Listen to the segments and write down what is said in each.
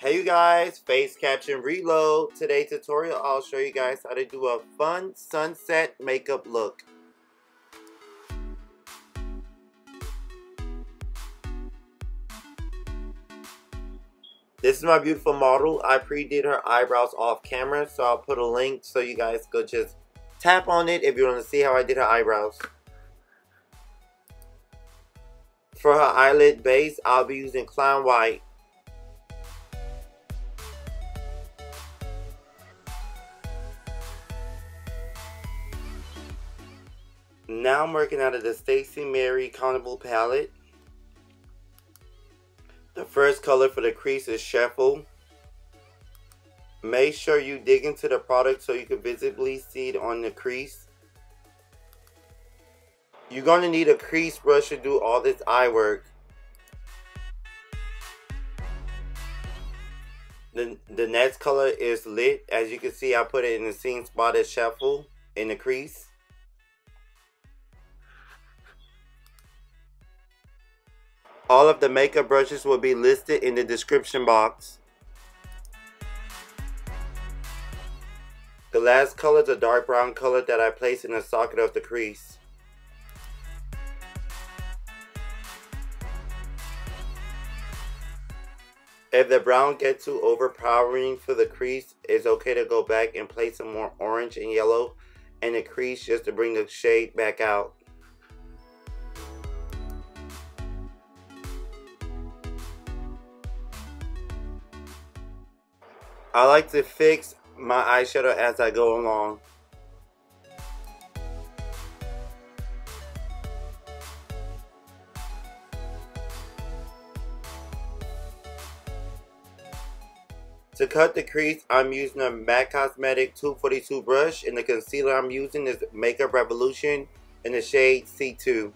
Hey you guys, face caption reload. Today's tutorial I'll show you guys how to do a fun sunset makeup look. This is my beautiful model. I pre-did her eyebrows off camera, so I'll put a link so you guys go just tap on it if you want to see how I did her eyebrows. For her eyelid base, I'll be using Clown White. Now I'm working out of the Stacy Carnival palette. The first color for the crease is Shuffle. Make sure you dig into the product so you can visibly see it on the crease. You're going to need a crease brush to do all this eye work. The next color is Lit. As you can see, I put it in the same spot as Shuffle in the crease. All of the makeup brushes will be listed in the description box. The last color is a dark brown color that I placed in the socket of the crease. If the brown gets too overpowering for the crease, it's okay to go back and place some more orange and yellow in the crease just to bring the shade back out. I like to fix my eyeshadow as I go along. To cut the crease, I'm using a MAC Cosmetic 242 brush, and the concealer I'm using is Makeup Revolution in the shade C2.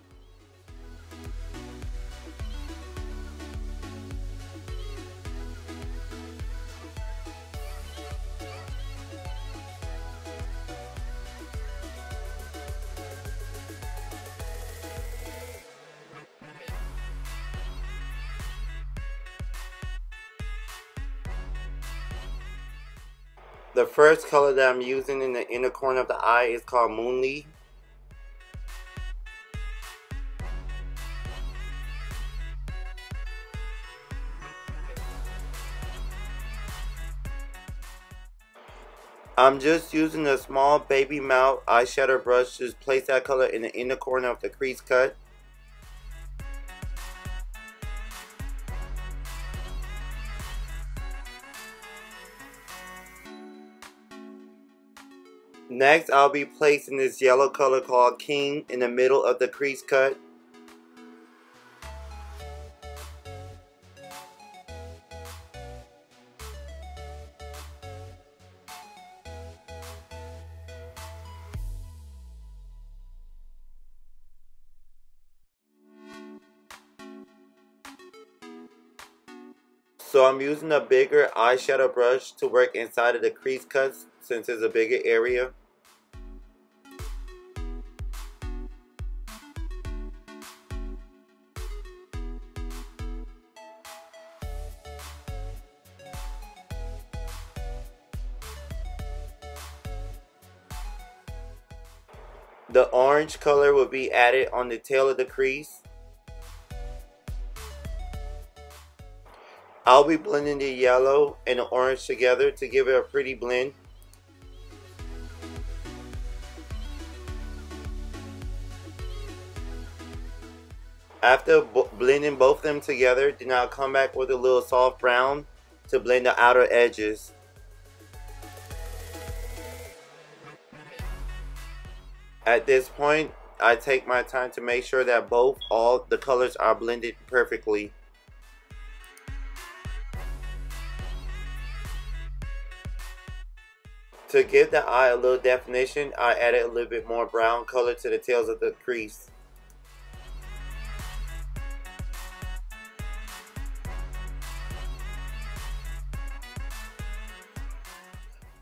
The first color that I'm using in the inner corner of the eye is called Moonly. I'm just using a small baby mouth eyeshadow brush to place that color in the inner corner of the crease cut. Next, I'll be placing this yellow color called King in the middle of the crease cut. So I'm using a bigger eyeshadow brush to work inside of the crease cuts since it's a bigger area. The orange color will be added on the tail of the crease. I'll be blending the yellow and the orange together to give it a pretty blend. After blending both of them together, then I'll come back with a little soft brown to blend the outer edges. At this point, I take my time to make sure that all the colors are blended perfectly. To give the eye a little definition, I added a little bit more brown color to the tails of the crease.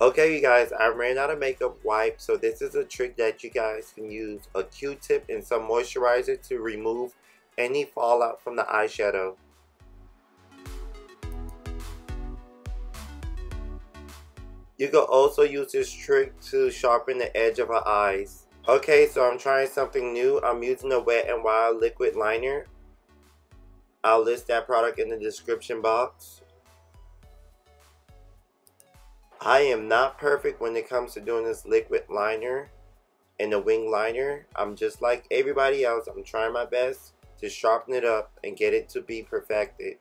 Okay you guys, I ran out of makeup wipe, so this is a trick that you guys can use. A Q-tip and some moisturizer to remove any fallout from the eyeshadow. You can also use this trick to sharpen the edge of her eyes. Okay, so I'm trying something new. I'm using a Wet n Wild liquid liner. I'll list that product in the description box. I am not perfect when it comes to doing this liquid liner and the wing liner. I'm just like everybody else. I'm trying my best to sharpen it up and get it to be perfected.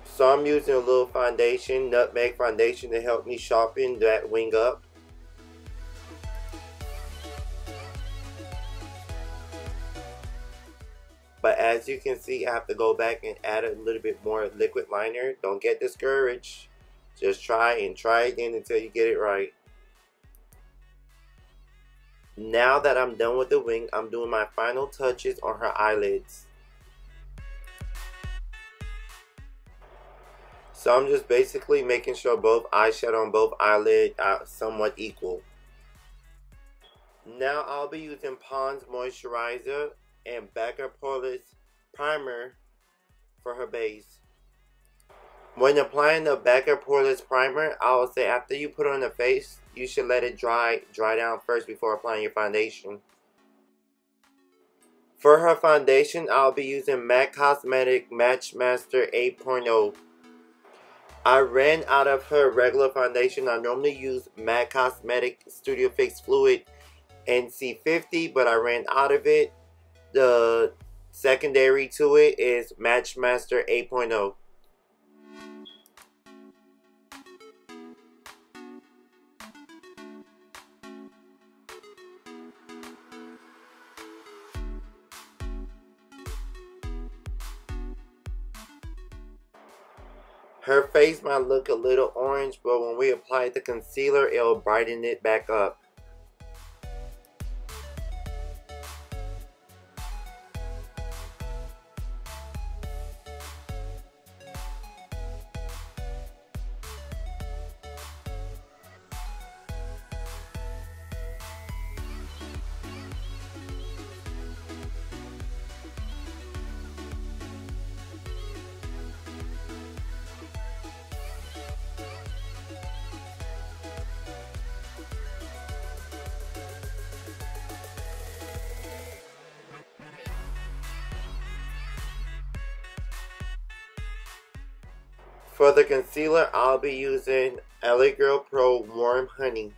So I'm using a little foundation, Nutmeg foundation, to help me sharpen that wing up. But as you can see, I have to go back and add a little bit more liquid liner. Don't get discouraged. Just try and try again until you get it right. Now that I'm done with the wing, I'm doing my final touches on her eyelids. So I'm just basically making sure both eyeshadow on both eyelid are somewhat equal. Now I'll be using Pond's moisturizer and Becca Poreless primer for her base. When applying the Becca Poreless primer, I will say after you put it on the face, you should let it dry down first before applying your foundation. For her foundation, I'll be using MAC Cosmetic Match Master 8.0. I ran out of her regular foundation. I normally use MAC Cosmetic Studio Fix Fluid NC50, but I ran out of it. The secondary to it is Match Master 8.0. Her face might look a little orange, but when we apply the concealer, it'll brighten it back up. For the concealer, I'll be using LA Girl Pro Warm Honey.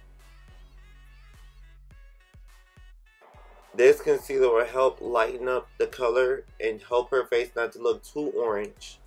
This concealer will help lighten up the color and help her face not to look too orange.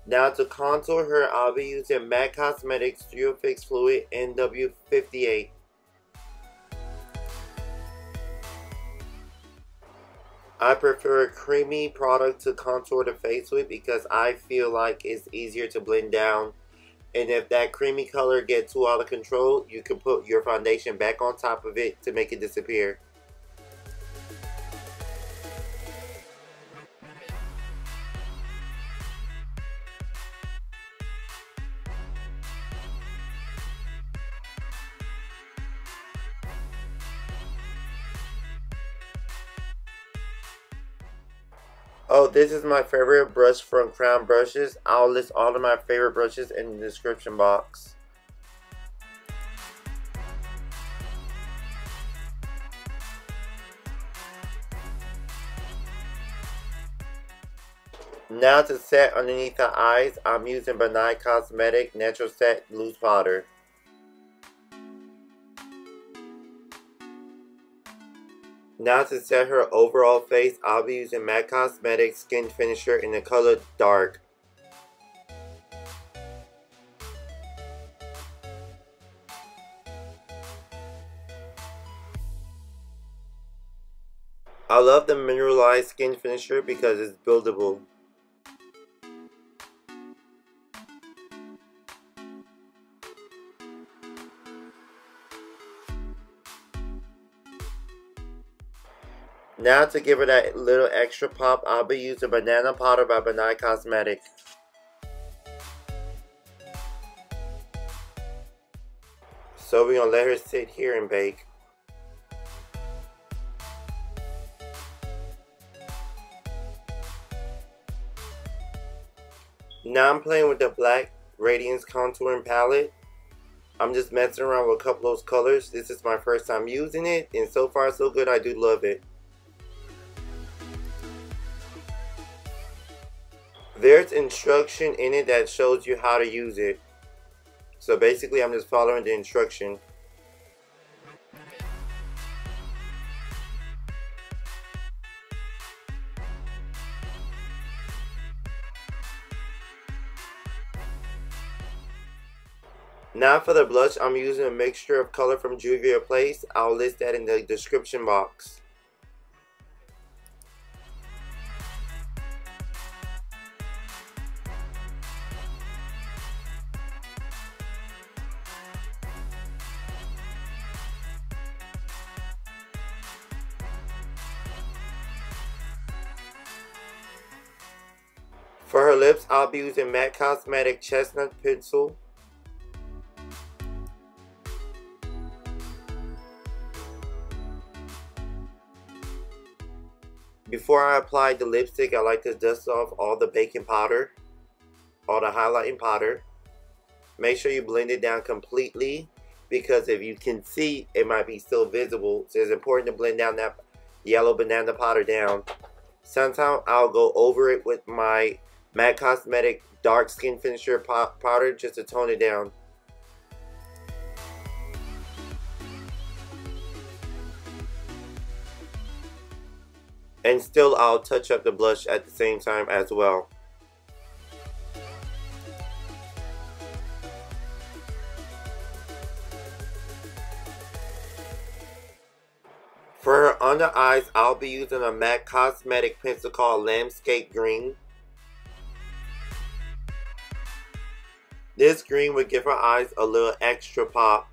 Now to contour her, I'll be using MAC Cosmetics Studio Fix Fluid NW58. I prefer a creamy product to contour the face with because I feel like it's easier to blend down. And if that creamy color gets too out of control, you can put your foundation back on top of it to make it disappear. Oh, this is my favorite brush from Crown Brushes. I'll list all of my favorite brushes in the description box. Now to set underneath the eyes, I'm using Benign Cosmetic Natural Set Loose Powder. Now to set her overall face, I'll be using MAC Cosmetics Skin Finisher in the color Dark. I love the mineralized skin finisher because it's buildable. Now to give it that little extra pop, I'll be using Banana Powder by Banana Cosmetic. So we're going to let her sit here and bake. Now I'm playing with the Black Radiance Contouring Palette. I'm just messing around with a couple of those colors. This is my first time using it, and so far so good. I do love it. There's instruction in it that shows you how to use it. So basically I'm just following the instruction. Now for the blush, I'm using a mixture of color from Juvia Place. I'll list that in the description box. For her lips, I'll be using MAC Cosmetic Chestnut Pencil. Before I apply the lipstick, I like to dust off all the baking powder, all the highlighting powder. Make sure you blend it down completely, because if you can see, it might be still visible. So it's important to blend down that yellow banana powder down. Sometimes I'll go over it with my MAC Cosmetic Dark Skin Finisher powder just to tone it down. And still I'll touch up the blush at the same time as well. For her under eyes, I'll be using a MAC Cosmetic pencil called Landscape Green. This green would give her eyes a little extra pop.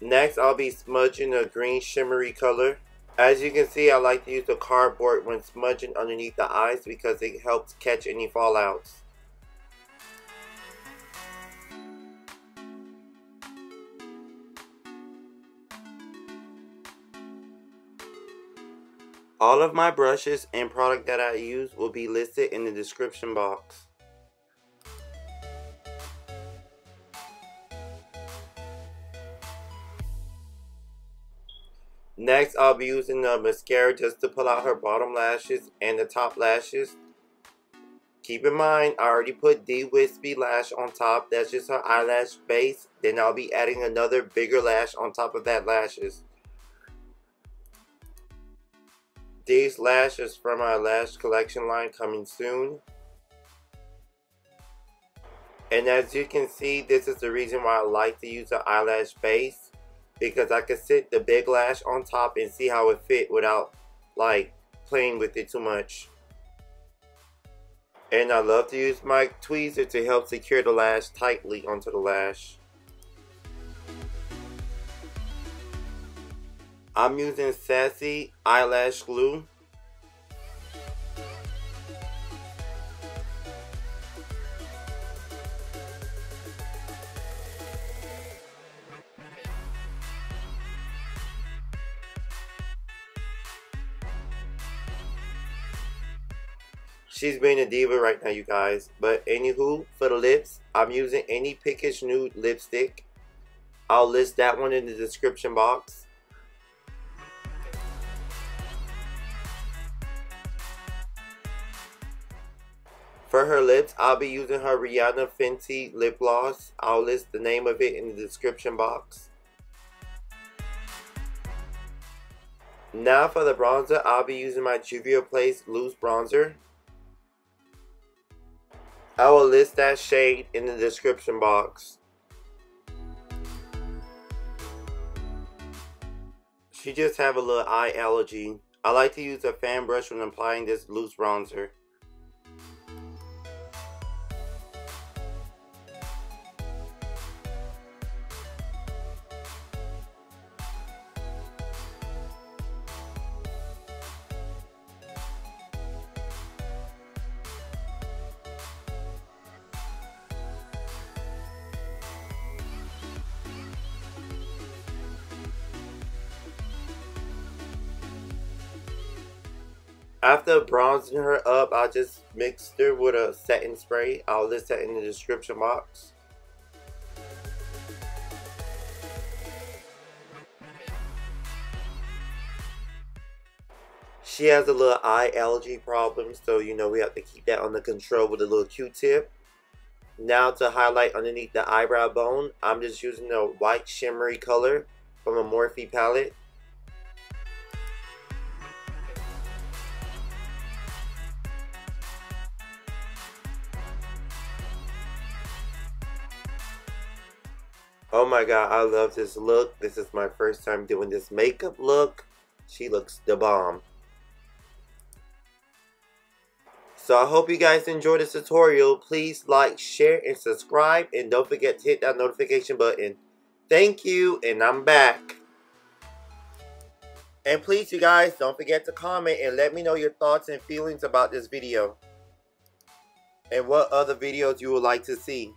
Next, I'll be smudging a green shimmery color. As you can see, I like to use the cardboard when smudging underneath the eyes because it helps catch any fallouts. All of my brushes and product that I use will be listed in the description box. Next, I'll be using the mascara just to pull out her bottom lashes and the top lashes. Keep in mind, I already put the wispy lash on top. That's just her eyelash base. Then I'll be adding another bigger lash on top of that lashes. These lashes from our lash collection line coming soon. And as you can see, this is the reason why I like to use the eyelash base. Because I can sit the big lash on top and see how it fit without like playing with it too much. And I love to use my tweezer to help secure the lash tightly onto the lash. I'm using Sassy eyelash glue. She's being a diva right now, you guys. But anywho, for the lips, I'm using any pinkish nude lipstick. I'll list that one in the description box. For her lips, I'll be using her Rihanna Fenty lip gloss. I'll list the name of it in the description box. Now for the bronzer, I'll be using my Juvia Place Loose Bronzer. I will list that shade in the description box. She just have a little eye allergy. I like to use a fan brush when applying this loose bronzer. After bronzing her up, I just mixed her with a setting spray. I'll list that in the description box. She has a little eye allergy problem, so you know we have to keep that under control with a little Q-tip. Now to highlight underneath the eyebrow bone, I'm just using a white shimmery color from a Morphe palette. Oh my god, I love this look. This is my first time doing this makeup look. She looks the bomb. So I hope you guys enjoyed this tutorial. Please like, share, and subscribe. And don't forget to hit that notification button. Thank you, and I'm back. And please, you guys, don't forget to comment and let me know your thoughts and feelings about this video. And what other videos you would like to see.